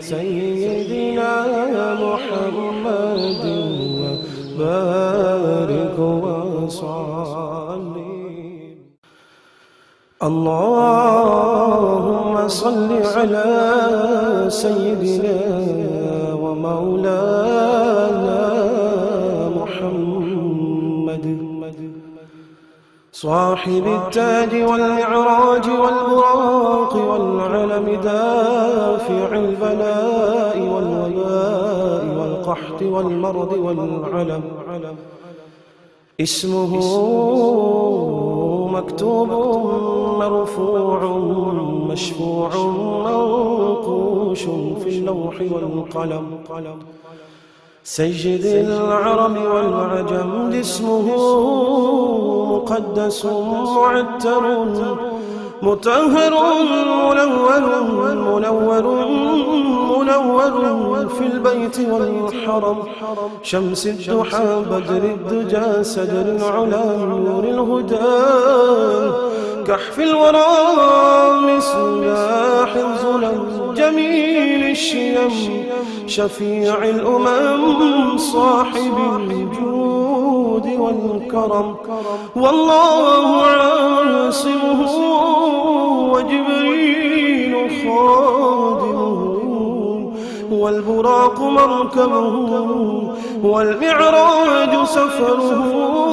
سيدنا محمد وبارك وصلي. اللهم صل على سيدنا ومولانا محمد صاحب التاج والمعراج والبراق والعلم دافع البلاء والوباء والقحط والمرض والعلم اسمه مكتوب مرفوع مشفوع منقوش في اللوح والقلم. سيد العرب والعجم جسمه مقدس معتر مطهر منور في البيت والحرم. شمس الضحى بدر الدجى سدر العلا نور الهدى كحف الورى مصباح الظلم جميل الشيم شفيع الأمم صاحب الجود والكرم. والله عاصمه وجبريل خادمه والبراق مركبه والمعراج سفره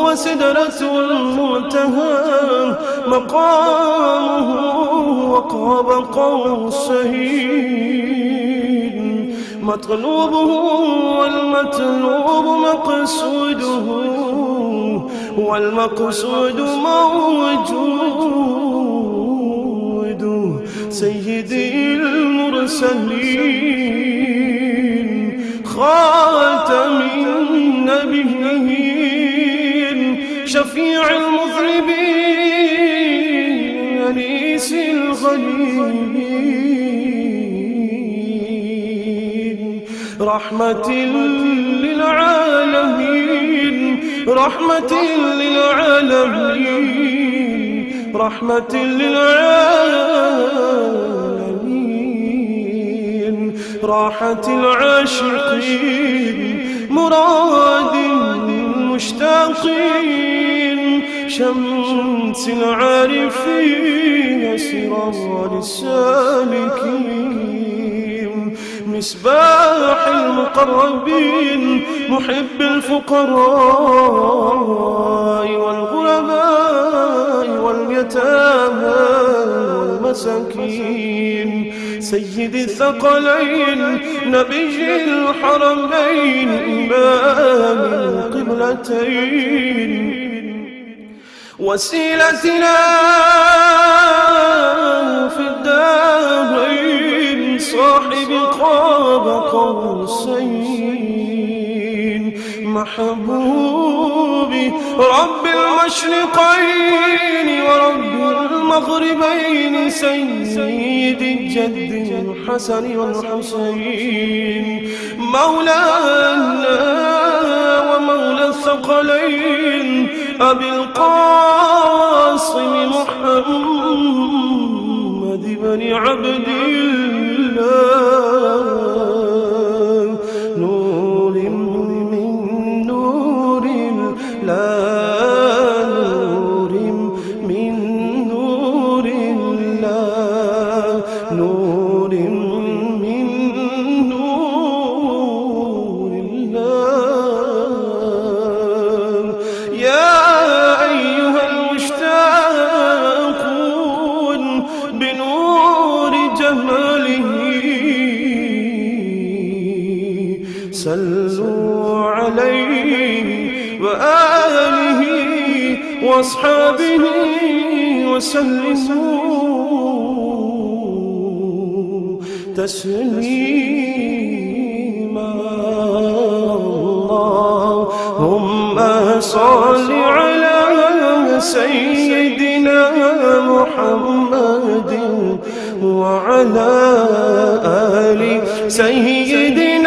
وسدرة المنتهى مقامه وقاب قوسين مطلوبه والمطلوب مقصوده والمقصود موجود. سيدي المرسلين خاتم النبيين شفيع المذنبين أنيس الغنيين رحمة للعالمين رحمة للعالمين رحمة للعالمين راحة العاشقين مراد المشتاقين شمس العارفين سراج السالكين مصباح المقربين محب الفقراء والغرباء واليتامى والمساكين سيد الثقلين نبي الحرمين إمام القبلتين وسيلتنا في الدارين صاحب قاب قوسين محبوبي رب المشرقين ورب المغربين سيد الجد الحسن والحسين مولانا ومولى الثقلين أبي القاسم محمد بن عبد الله نور من نور الله نور من نور الله نور من نور الله. يا أيها المشتاقون بنور جماله صلوا عليه وآله وأصحابه وسلموا تسليما. اللهم صل على سيدنا محمد وعلى آل سيدنا